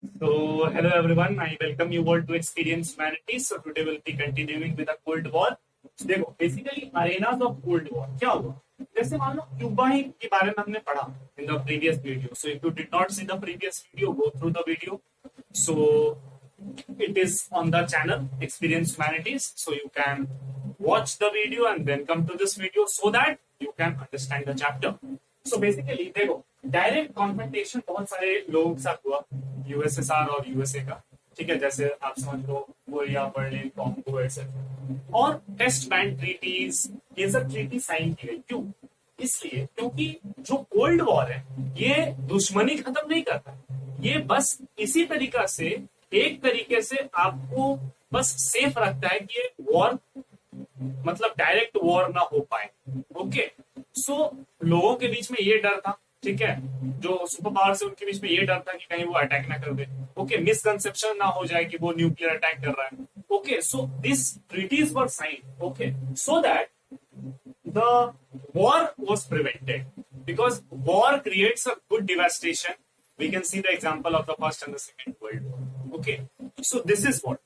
So, hello everyone. I welcome you all to Experience Humanities. So, today we'll be continuing with the Cold War. So, देखो basically अरेनाज of cold war क्या हुआ, जैसे मान लो Cuba ही के बारे में हमने पढ़ा in the previous video. So if you did not see the previous video, go through the video. So it is on the channel Experience Humanities, so you can watch the video and then come to this video so that you can understand the chapter. So basically देखो direct confrontation बहुत सारे लोगों के साथ हुआ, USSR और USA का. ठीक है, जैसे आप समझ लो कोरिया, बर्लिन, कॉन्गो एक्सेट्रा. और टेस्ट बैंड ट्रीटीज, ये सब ट्रीटी साइन की गई. क्यों? इसलिए क्योंकि जो कोल्ड वॉर है ये दुश्मनी खत्म नहीं करता, ये बस इसी तरीका से एक तरीके से आपको बस सेफ रखता है कि ये वॉर मतलब डायरेक्ट वॉर ना हो पाए. ओके, सो लोगों के बीच में ये डर था. ठीक है, जो सुपर पावर से उनके बीच में ये डर था कि कहीं वो अटैक ना कर दे. ओके, मिसकंसेप्शन ना हो जाए कि वो न्यूक्लियर अटैक कर रहा है. Okay, so this treaties were sign. Okay, so that the war was prevented, because war creates a good devastation. We can see the example of the first and the second world war. Okay, so this is what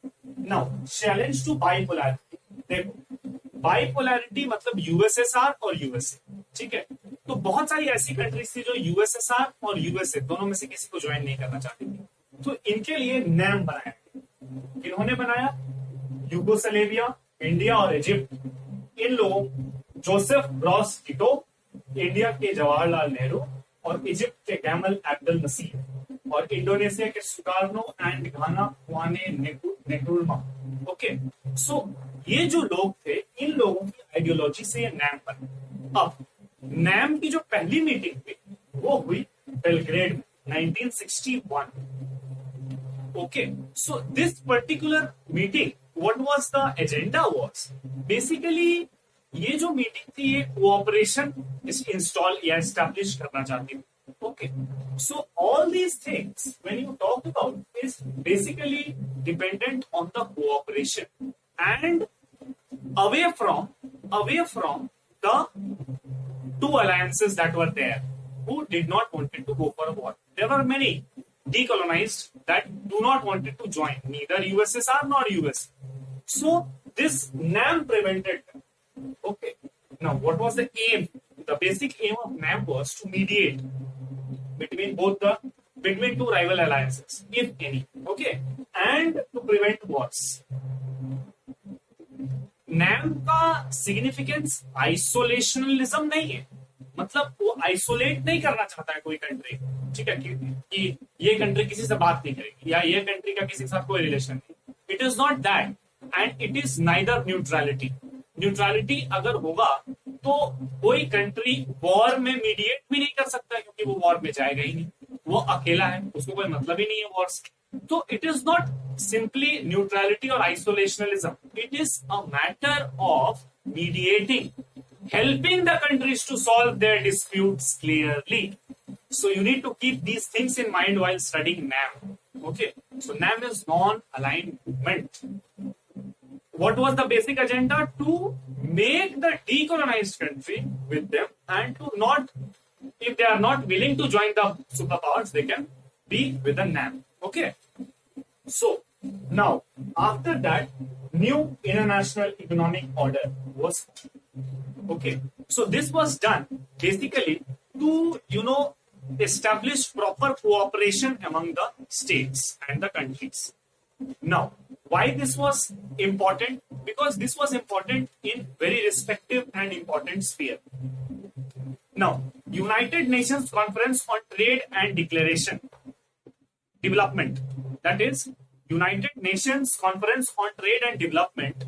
now challenge to bipolarity. देखो bipolarity मतलब USSR और USA. ठीक है, तो बहुत सारी ऐसी countries थी जो यूएसएसआर और यूएसए दोनों में से किसी को ज्वाइन नहीं करना चाहती थी. तो इनके लिए नैम बनाया. किन्होंने बनाया? यूगोस्लाविया, इंडिया और इजिप्ट. इन लोगों, जोसेफ ब्रॉस टिटो, इंडिया के जवाहरलाल नेहरू और इजिप्ट के गैमल अब्देल नसीर और इंडोनेशिया के सुकार्नो एंड घाना क्वाने नेक्रुमा. ओके, सो ये जो लोग थे, इन लोगों की आइडियोलॉजी से ये नैम बना. अब नैम की जो पहली मीटिंग हुई वो हुई बेलग्रेड में 1961. Okay, so this particular meeting, what was the agenda was basically ये जो मीटिंग थी ये कोऑपरेशन इंस्टॉल या एस्टैब्लिश करना चाहती थी. Okay, so all these things when you talk about is basically dependent on the cooperation and away from the two alliances that were there who did not wanted to go for a war. There were many decolonized that do not wanted to join neither USSR nor US. So this NAM prevented them. Okay. Now what was the aim? The basic aim of NAM was to mediate between two rival alliances, if any. Okay. And to prevent wars. NAM का significance isolationism नहीं है, मतलब वो isolate नहीं करना चाहता है कोई कंट्री. ठीक है, कि ये कंट्री किसी से बात नहीं करेगी या ये कंट्री का किसी के साथ कोई रिलेशन नहीं. It is not that and it is neither neutrality. Neutrality अगर होगा तो कोई कंट्री वॉर में मीडिएट भी नहीं कर सकता, क्योंकि वो वॉर में जाएगा ही नहीं. वो अकेला है, उसको कोई मतलब ही नहीं है वॉर से. So it is not simply neutrality or isolationism. It is a matter of mediating, helping the countries to solve their disputes clearly. So you need to keep these things in mind while studying NAM. Okay. So NAM is non-aligned movement. What was the basic agenda? To make the decolonized country with them and to not, if they are not willing to join the superpowers, they can be with the NAM. Okay. So now after that, new international economic order was okay. So this was done basically to establish proper cooperation among the states and the countries. Now why this was important? Because this was important in very respective and important sphere. Now United Nations Conference on Trade and Declaration Development, that is United Nations Conference on Trade and Development,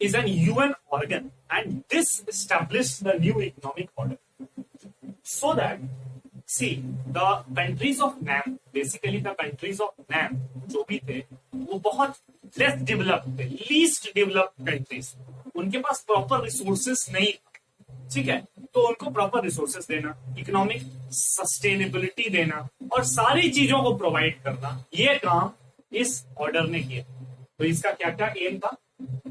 is an UN organ, and this established the new economic order. So that, see, the countries of NAM, basically the countries of NAM जो भी थे वो बहुत less developed थे, least developed countries. उनके पास proper resources नहीं. ठीक है, तो उनको प्रॉपर रिसोर्सेस देना, इकोनॉमिक सस्टेनेबिलिटी देना और सारी चीजों को प्रोवाइड करना, ये काम इस ऑर्डर ने किया. तो इसका क्या क्या एम था?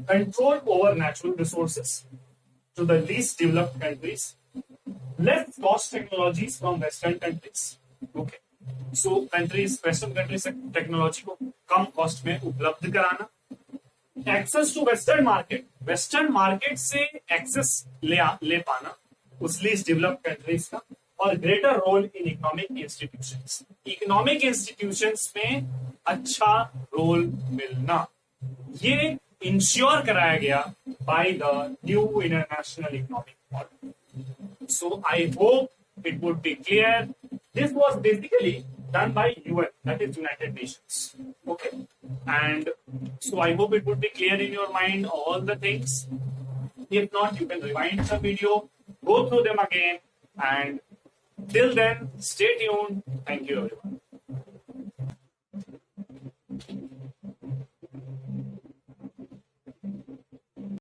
Control over natural resources to the least developed countries, less cost technologies from western countries. Okay, so countries, western countries technology को कम कॉस्ट में उपलब्ध कराना, एक्सेस टू वेस्टर्न मार्केट से एक्सेस ले पाना उस लीस्ट डेवलप्ड कंट्रीज का, और greater role in economic institutions में अच्छा रोल मिलना, ये इंश्योर कराया गया by the new international economic model. So I hope it would B clear. This was basically done by UN, that is United Nations. Okay, and so I hope it would be clear in your mind all the things. If not, you can rewind the video, go through them again, and till then, stay tuned. Thank you, everyone.